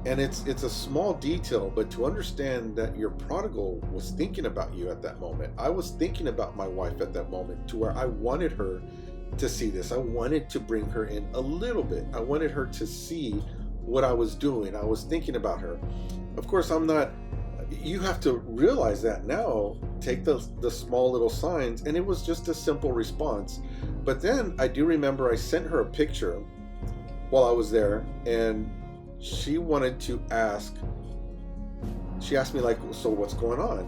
And it's a small detail, but to understand that your prodigal was thinking about you at that moment. I was thinking about my wife at that moment, to where I wanted her to see this. I wanted to bring her in a little bit. I wanted her to see what I was doing. I was thinking about her. Of course, I'm not. You have to realize that now. Take the small little signs, and it was just a simple response. But then I do remember I sent her a picture while I was there, and she wanted to ask. She asked me, like, so what's going on?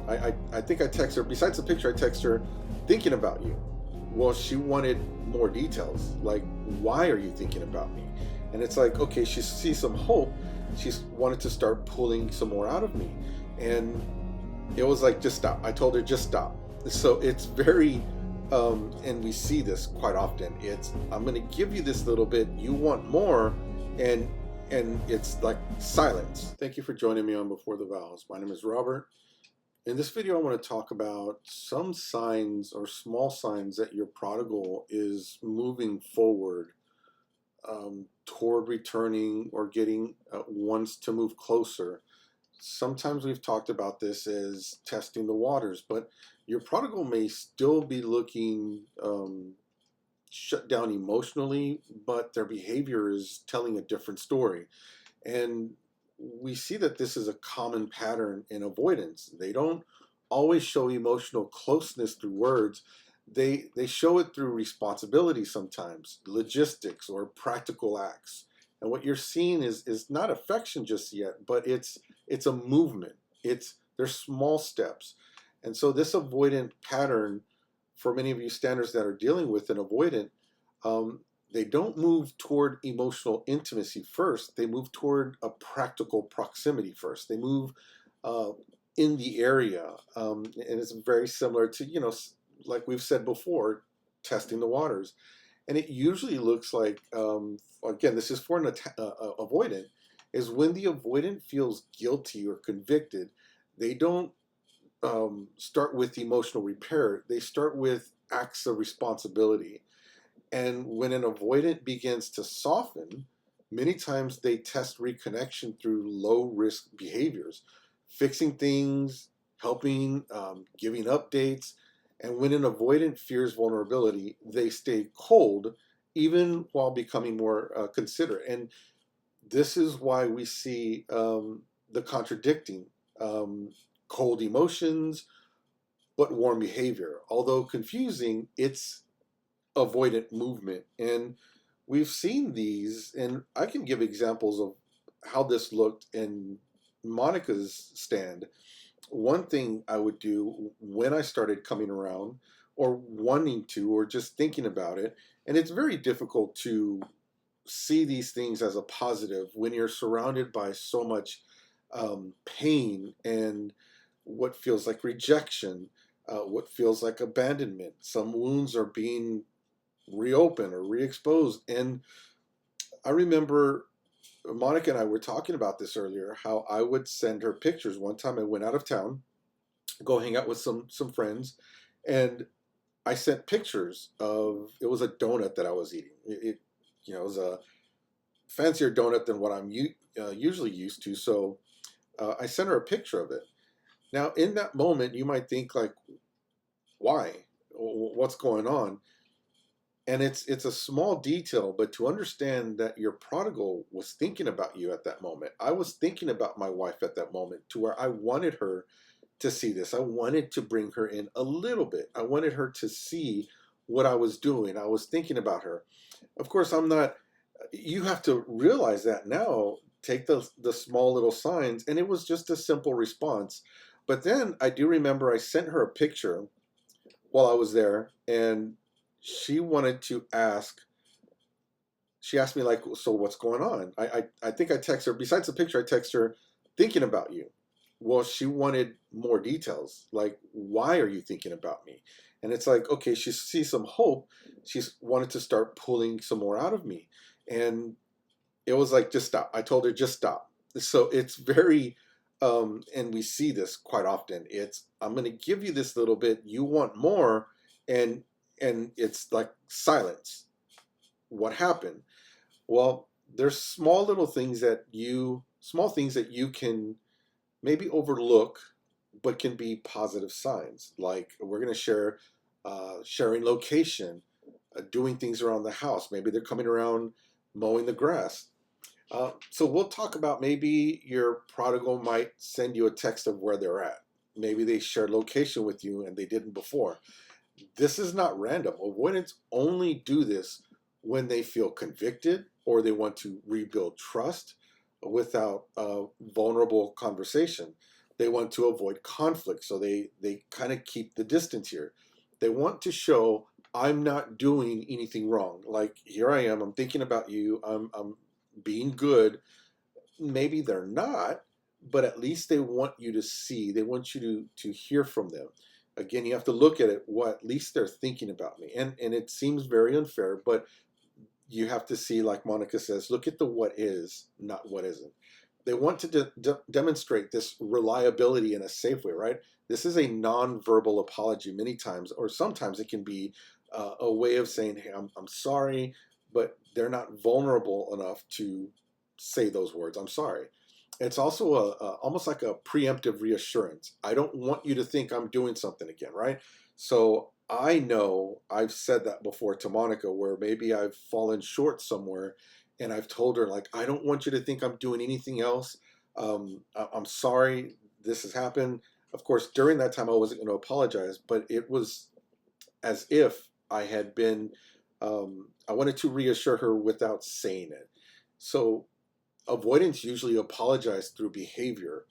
I think I text her. Besides the picture, I text her, thinking about you. Well, she wanted more details, like, why are you thinking about me? And it's like, okay, she sees some hope. She's wanted to start pulling some more out of me, and it was like, just stop. I told her, just stop. So it's very and we see this quite often. It's, I'm going to give you this little bit, you want more, and it's like silence. Thank you for joining me on Before the Vows. My name is Robert. In this video, I want to talk about some signs or small signs that your prodigal is moving forward toward returning or getting wants to move closer. Sometimes we've talked about this as testing the waters, but your prodigal may still be looking shut down emotionally, but their behavior is telling a different story. And we see that this is a common pattern in avoidance. They don't always show emotional closeness through words. They show it through responsibility sometimes, logistics or practical acts. And what you're seeing is not affection just yet, but it's a movement. There's small steps. And so this avoidant pattern, for many of you standards that are dealing with an avoidant, they don't move toward emotional intimacy first. They move toward a practical proximity first. They move in the area, and it's very similar to, like we've said before, testing the waters. And it usually looks like, again, this is for an avoidant, is when the avoidant feels guilty or convicted, they don't start with emotional repair. They start with acts of responsibility. And when an avoidant begins to soften, many times they test reconnection through low risk behaviors, fixing things, helping, giving updates. And when an avoidant fears vulnerability, they stay cold, even while becoming more considerate. And this is why we see the contradicting cold emotions, but warm behavior. Although confusing, it's avoidant movement. And we've seen these, and I can give examples of how this looked in Monica's stand. One thing I would do when I started coming around or wanting to, or just thinking about it, and it's very difficult to see these things as a positive when you're surrounded by so much pain and what feels like rejection, what feels like abandonment. Some wounds are being reopened or re-exposed. And I remember Monica and I were talking about this earlier, how I would send her pictures. One time I went out of town, go hang out with some friends, and I sent pictures of, it was a donut that I was eating. It was a fancier donut than what I'm usually used to. So I sent her a picture of it. Now, in that moment, you might think, like, why? What's going on? And it's a small detail, but to understand that your prodigal was thinking about you at that moment. I was thinking about my wife at that moment, to where I wanted her to see this. I wanted to bring her in a little bit. I wanted her to see what I was doing. I was thinking about her. Of course, I'm not. You have to realize that now. Take the small little signs, and it was just a simple response. But then I do remember I sent her a picture while I was there, and she wanted to ask. She asked me, like, so what's going on? I think I text her. Besides the picture, I text her, thinking about you. Well, she wanted more details, like, why are you thinking about me? And it's like, okay, she sees some hope. She's wanted to start pulling some more out of me. And it was like, just stop. I told her, just stop. So it's very, and we see this quite often. It's, I'm going to give you this little bit, you want more, and it's like silence. What happened? Well, there's small little things that you small things that you can maybe overlook, but can be positive signs. Like we're going to share, sharing location, doing things around the house. Maybe they're coming around mowing the grass. So we'll talk about maybe your prodigal might send you a text of where they're at. Maybe they shared location with you and they didn't before. This is not random. Avoidants only do this when they feel convicted or they want to rebuild trust without a vulnerable conversation. They want to avoid conflict, so they kind of keep the distance here. They want to show I'm not doing anything wrong. Like here I am, I'm thinking about you, I'm being good. Maybe they're not, but at least they want you to see, they want you to hear from them. Again, you have to look at it, what at least they're thinking about me. And it seems very unfair, but you have to see, like Monica says, look at the what is, not what isn't. They want to demonstrate this reliability in a safe way, right? This is a non-verbal apology many times, or sometimes it can be a way of saying, hey, I'm sorry, but they're not vulnerable enough to say those words, I'm sorry. It's also almost like a preemptive reassurance. I don't want you to think I'm doing something again, right? So I know I've said that before to Monica, where maybe I've fallen short somewhere, and I've told her, like, I don't want you to think I'm doing anything else. I'm sorry this has happened. Of course, during that time, I wasn't going to apologize, but it was as if I had been, I wanted to reassure her without saying it. So avoidants usually apologize through behavior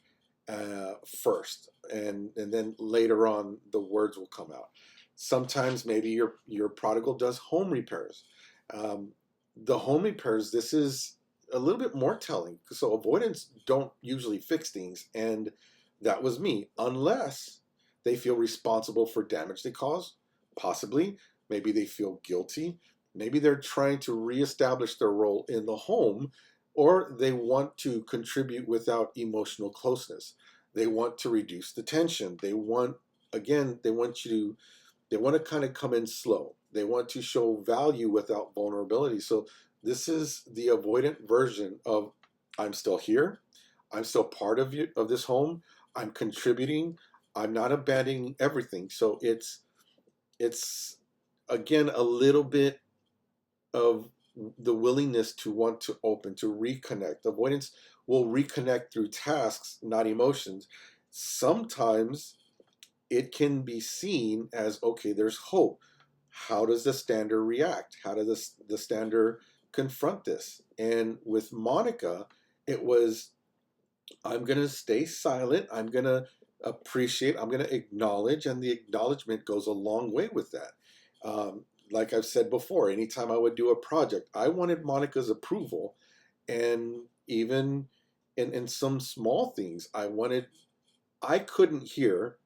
first, and then later on the words will come out. Sometimes maybe your prodigal does home repairs. Um, the home repairs, this is a little bit more telling. So avoidants don't usually fix things, and that was me, unless they feel responsible for damage they cause. Possibly, maybe they feel guilty. Maybe they're trying to reestablish their role in the home, or they want to contribute without emotional closeness. They want to reduce the tension. They want, again, they want to kind of come in slow. They want to show value without vulnerability. So this is the avoidant version of I'm still here. I'm still part of you, of this home. I'm contributing. I'm not abandoning everything. So it's again a little bit of the willingness to want to open, to reconnect. Avoidance will reconnect through tasks, not emotions. Sometimes it can be seen as, okay, there's hope. How does the stander react? How does the stander confront this? And with Monica, it was, I'm going to stay silent. I'm going to appreciate, I'm going to acknowledge, and the acknowledgement goes a long way with that. Like I've said before, anytime I would do a project, I wanted Monica's approval. And even in some small things, I couldn't hear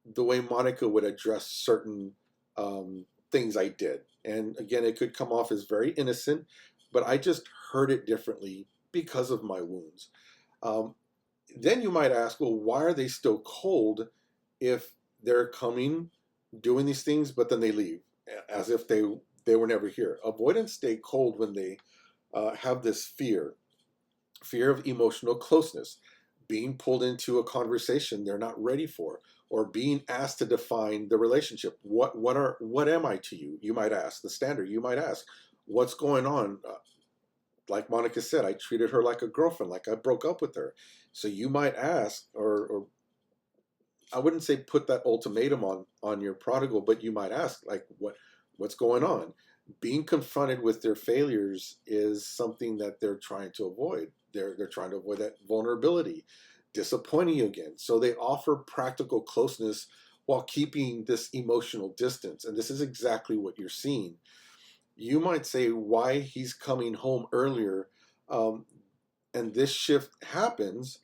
the way Monica would address certain things I did. And again, it could come off as very innocent, but I just heard it differently because of my wounds. Um, then you might ask, well, why are they still cold if they're coming, doing these things, but then they leave as if they were never here? Avoidants stay cold when they have this fear of emotional closeness, being pulled into a conversation they're not ready for, or being asked to define the relationship. What am I to you? You might ask the standard. You might ask, what's going on? Like Monica said, I treated her like a girlfriend, like I broke up with her. So you might ask, or I wouldn't say put that ultimatum on your prodigal, but you might ask, like, what's going on? Being confronted with their failures is something that they're trying to avoid. They're trying to avoid that vulnerability, disappointing you again. So they offer practical closeness while keeping this emotional distance. And this is exactly what you're seeing. You might say why he's coming home earlier, um, and this shift happens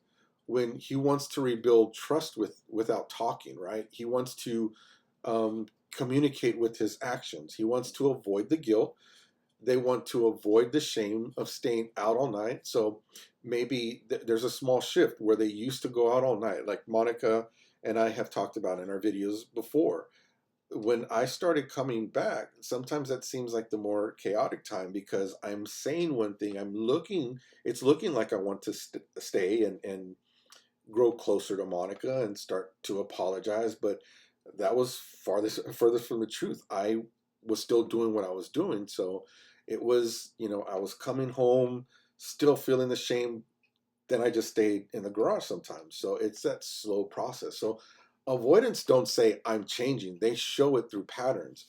when he wants to rebuild trust without talking. Right? He wants to communicate with his actions. He wants to avoid the guilt. They want to avoid the shame of staying out all night. So maybe there's a small shift where they used to go out all night, like Monica and I have talked about in our videos before. when I started coming back, sometimes that seems like the more chaotic time because I'm saying one thing, it's looking like I want to stay and grow closer to Monica and start to apologize, but that was furthest from the truth. I was still doing what I was doing, so it was, I was coming home still feeling the shame. Then I just stayed in the garage sometimes. So it's that slow process. So avoidants don't say I'm changing; they show it through patterns.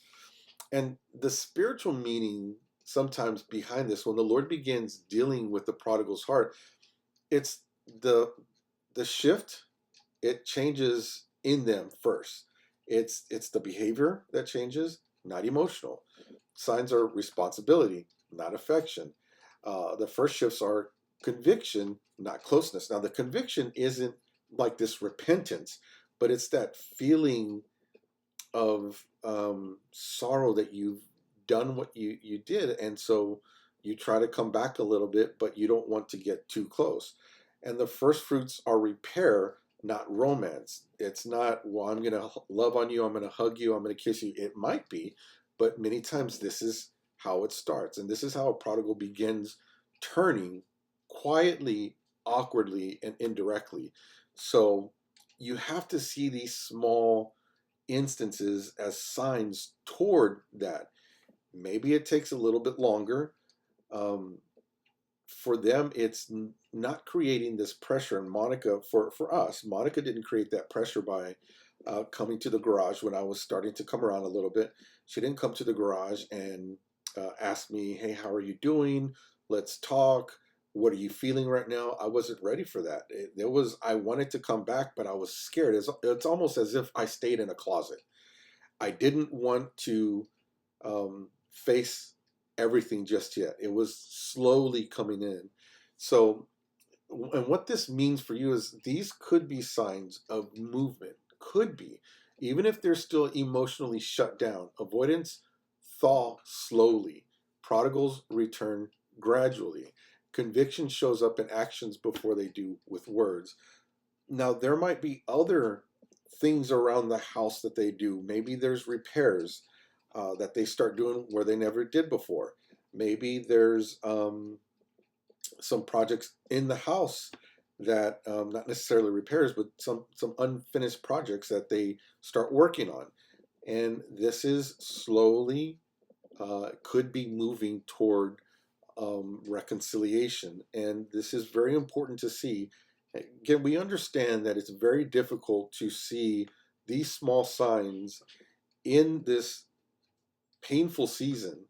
And the spiritual meaning sometimes behind this, when the Lord begins dealing with the prodigal's heart, it's the the shift. It changes in them first. It's the behavior that changes, not emotional. Signs are responsibility, not affection. The first shifts are conviction, not closeness. Now the conviction isn't like this repentance, but it's that feeling of sorrow that you've done what you did, and so you try to come back a little bit, but you don't want to get too close. And the first fruits are repair, not romance. It's not, well, I'm going to love on you, I'm going to hug you, I'm going to kiss you. It might be, but many times this is how it starts, and this is how a prodigal begins turning quietly, awkwardly, and indirectly. So you have to see these small instances as signs toward that. Maybe it takes a little bit longer. Um, for them, it's not creating this pressure. And Monica, for us, Monica didn't create that pressure by coming to the garage when I was starting to come around a little bit. She didn't come to the garage and ask me, "Hey, how are you doing? Let's talk. What are you feeling right now?" I wasn't ready for that. I wanted to come back, but I was scared. It's almost as if I stayed in a closet. I didn't want to face everything just yet. It was slowly coming in. So, and what this means for you is these could be signs of movement, could be, even if they're still emotionally shut down. Avoidants thaw slowly, prodigals return gradually. Conviction shows up in actions before they do with words. Now, there might be other things around the house that they do. Maybe there's repairs that they start doing where they never did before. Maybe there's some projects in the house that not necessarily repairs, but some unfinished projects that they start working on. And this is slowly could be moving toward reconciliation. And this is very important to see. Again, we understand that it's very difficult to see these small signs in this painful season.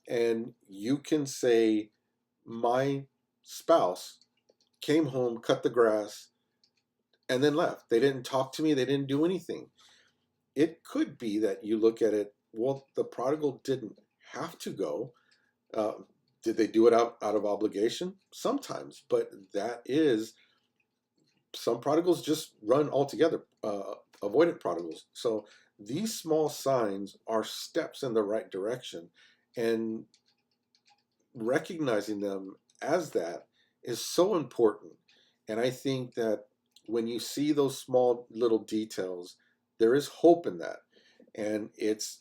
And you can say, my spouse came home, cut the grass, and then left. They didn't talk to me, they didn't do anything. It could be that you look at it, well, the prodigal didn't have to go. Uh, did they do it out of obligation? Sometimes, but that is, some prodigals just run altogether, avoidant prodigals. So these small signs are steps in the right direction, and recognizing them as that is so important. And I think that when you see those small little details, there is hope in that. And it's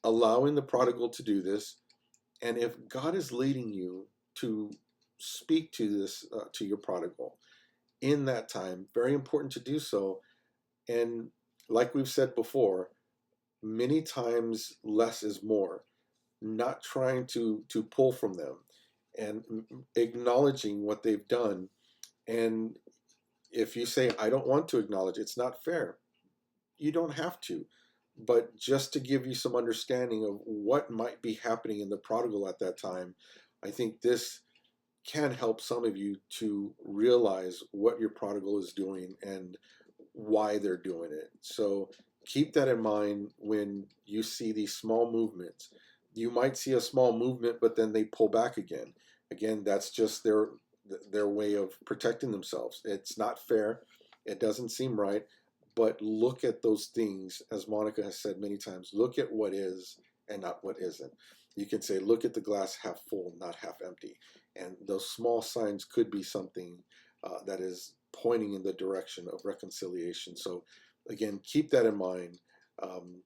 allowing the prodigal to do this. And if God is leading you to speak to this, to your prodigal in that time, very important to do so. And like we've said before, many times less is more. Not trying to pull from them, and acknowledging what they've done. And if you say, I don't want to acknowledge, it's not fair, you don't have to. But just to give you some understanding of what might be happening in the prodigal at that time, I think this can help some of you to realize what your prodigal is doing and why they're doing it. So keep that in mind when you see these small movements. You might see a small movement, but then they pull back again. Again, that's just their way of protecting themselves. It's not fair. It doesn't seem right. But look at those things, as Monica has said many times. Look at what is and not what isn't. You can say, look at the glass half full, not half empty. And those small signs could be something that is pointing in the direction of reconciliation. So, again, keep that in mind. Um,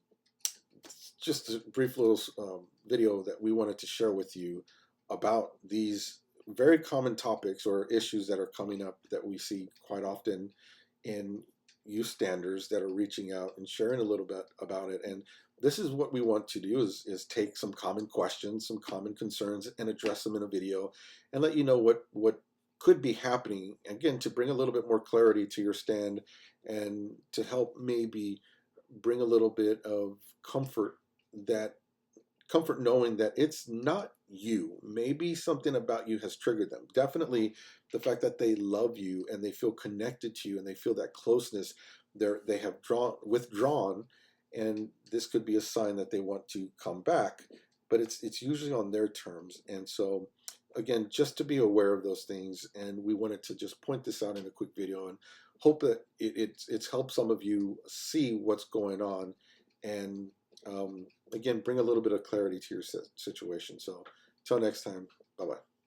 just a brief little video that we wanted to share with you about these very common topics or issues that are coming up that we see quite often in youth standards that are reaching out and sharing a little bit about it. And this is what we want to do is take some common questions, some common concerns, and address them in a video and let you know what could be happening, again, to bring a little bit more clarity to your stand and to help maybe bring a little bit of comfort, that comfort knowing that it's not you. Maybe something about you has triggered them. Definitely the fact that they love you and they feel connected to you and they feel that closeness, they have withdrawn, and this could be a sign that they want to come back, but it's usually on their terms. And so again, just to be aware of those things, and we wanted to just point this out in a quick video and hope that it's helped some of you see what's going on, and again, bring a little bit of clarity to your situation. So, till next time, bye bye.